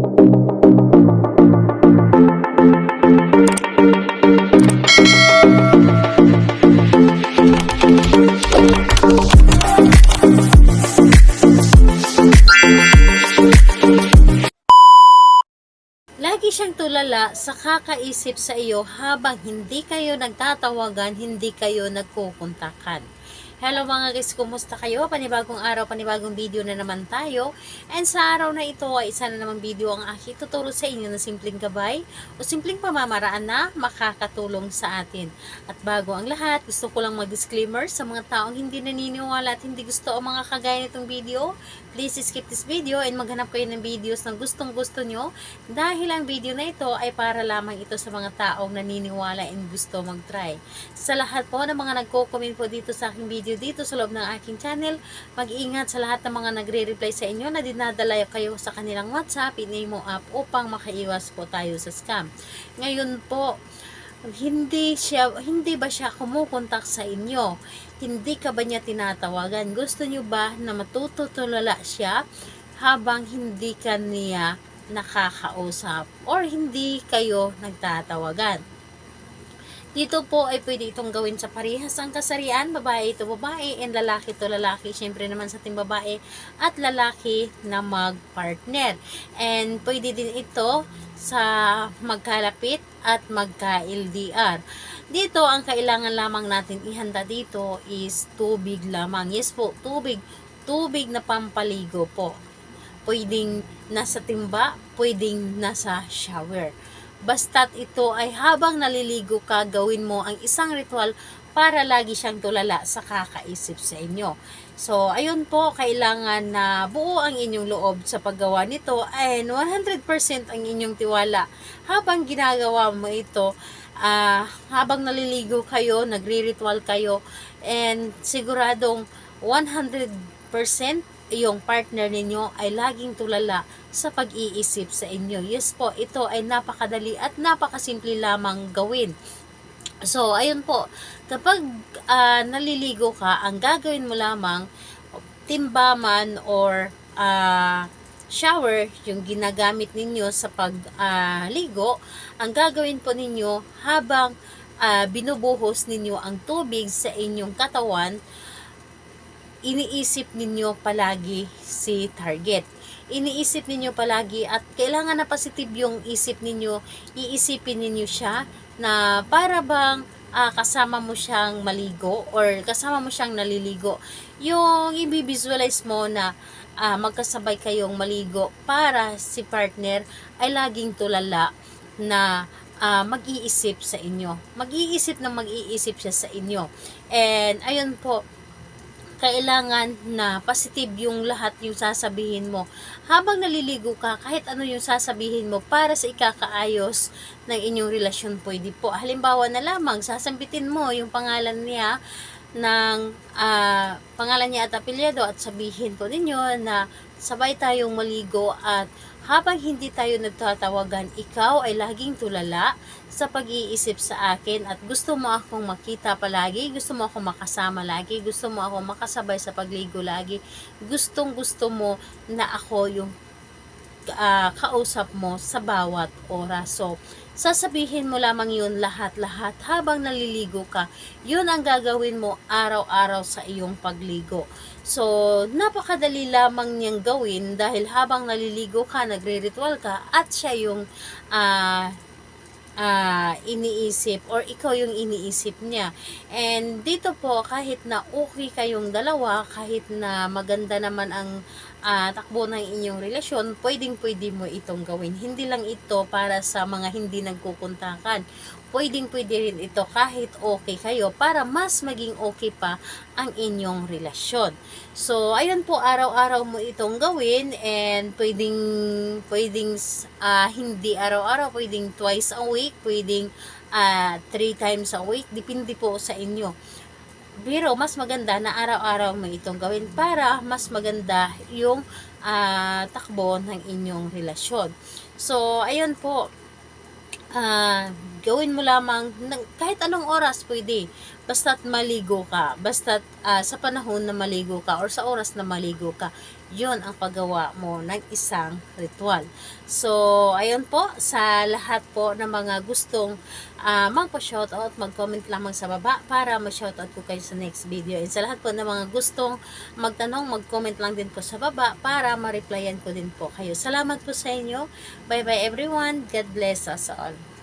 Lagi siyang tulala sa kakaisip sa iyo habang hindi kayo nagtatawagan, hindi kayo nagkukontakan. Hello mga guys, kumusta kayo? Panibagong araw, panibagong video na naman tayo. And sa araw na ito ay isa na namang video ang aking tuturo sa inyo na simpleng gabay o simpleng pamamaraan na makakatulong sa atin. At bago ang lahat, gusto ko lang mag-disclaimer sa mga taong hindi naniniwala at hindi gusto ang mga kagaya nitong video. Please skip this video and maghanap kayo ng videos na gustong gusto nyo dahil ang video na ito ay para lamang ito sa mga taong naniniwala and gusto mag-try. Sa lahat po ng mga nagko-comment po dito sa aking video dito sa loob ng aking channel, mag-iingat sa lahat ng mga nagre-reply sa inyo na dinadala kayo sa kanilang WhatsApp, i-name mo up upang makaiwas po tayo sa scam. Ngayon po, hindi ba siya kumukontak sa inyo? Hindi ka ba niya tinatawagan? Gusto niyo ba na matutulala siya habang hindi ka niya nakakausap or hindi kayo nagtatawagan? Dito po ay pwede itong gawin sa parehas ang kasarian, babae ito babae and lalaki ito lalaki, syempre naman sa ating babae at lalaki na mag-partner. And pwede din ito sa magkalapit at magka-LDR. Dito ang kailangan lamang natin ihanda dito is tubig lamang. Yes po, tubig na pampaligo po. Pwedeng nasa timba, pwedeng nasa shower. Basta't ito ay habang naliligo ka, gawin mo ang isang ritual para lagi siyang tulala sa kakaisip sa inyo. So, ayun po, kailangan na buo ang inyong loob sa paggawa nito and 100% ang inyong tiwala habang ginagawa mo ito. Habang naliligo kayo, nagri-ritual kayo and siguradong 100% yung partner ninyo ay laging tulala sa pag-iisip sa inyo. Yes po, ito ay napakadali at napakasimple lamang gawin. So, ayun po, kapag naliligo ka, ang gagawin mo lamang, timba man or shower, yung ginagamit ninyo sa pagligo, ang gagawin po ninyo habang binubuhos ninyo ang tubig sa inyong katawan, iniisip ninyo palagi si target. Iniisip ninyo palagi at kailangan na positive yung isip ninyo. Iisipin ninyo siya na para bang kasama mo siyang maligo or kasama mo siyang naliligo. Yung i-visualize mo na magkasabay kayong maligo para si partner ay laging tulala na mag-iisip sa inyo. Mag-iisip siya sa inyo. And ayun po, kailangan na positive yung lahat yung sasabihin mo. Habang naliligo ka, kahit ano yung sasabihin mo para sa ikakaayos ng inyong relasyon, pwede po. Halimbawa na lamang, sasambitin mo yung pangalan niya at apelyido at sabihin po ninyo na sabay tayong maligo at habang hindi tayo nagtatawagan, ikaw ay laging tulala sa pag-iisip sa akin at gusto mo akong makita palagi, gusto mo akong makasama lagi, gusto mo akong makasabay sa pagligo lagi, gusto mo na ako yung kausap mo sa bawat oras. So, sasabihin mo lamang yun lahat-lahat habang naliligo ka. Yun ang gagawin mo araw-araw sa iyong pagligo. So, napakadali lamang niyang gawin dahil habang naliligo ka, nagre-ritual ka at siya yung iniisip or ikaw yung iniisip niya. And dito po, kahit na okay kayong dalawa, kahit na maganda naman ang takbo ng inyong relasyon, pwede mo itong gawin. Hindi lang ito para sa mga hindi nagkukuntakan. Pwede rin ito kahit okay kayo para mas maging okay pa ang inyong relasyon. So, ayun po, araw-araw mo itong gawin and pwedeng hindi araw-araw, pwedeng twice a week, pwedeng 3 times a week, depende po sa inyo. Pero mas maganda na araw-araw mo itong gawin para mas maganda yung takbo ng inyong relasyon. So, ayun po, gawin mo lamang kahit anong oras pwede, basta't maligo ka, basta't sa panahon na maligo ka or sa oras na maligo ka, Yun ang paggawa mo ng isang ritual. So, ayun po, sa lahat po ng mga gustong magpa-shoutout, mag-comment lamang sa baba para ma-shoutout ko kayo sa next video. And sa lahat po ng mga gustong magtanong, mag-comment lang din po sa baba para ma-replyan ko din po kayo. Salamat po sa inyo. Bye-bye everyone. God bless us all.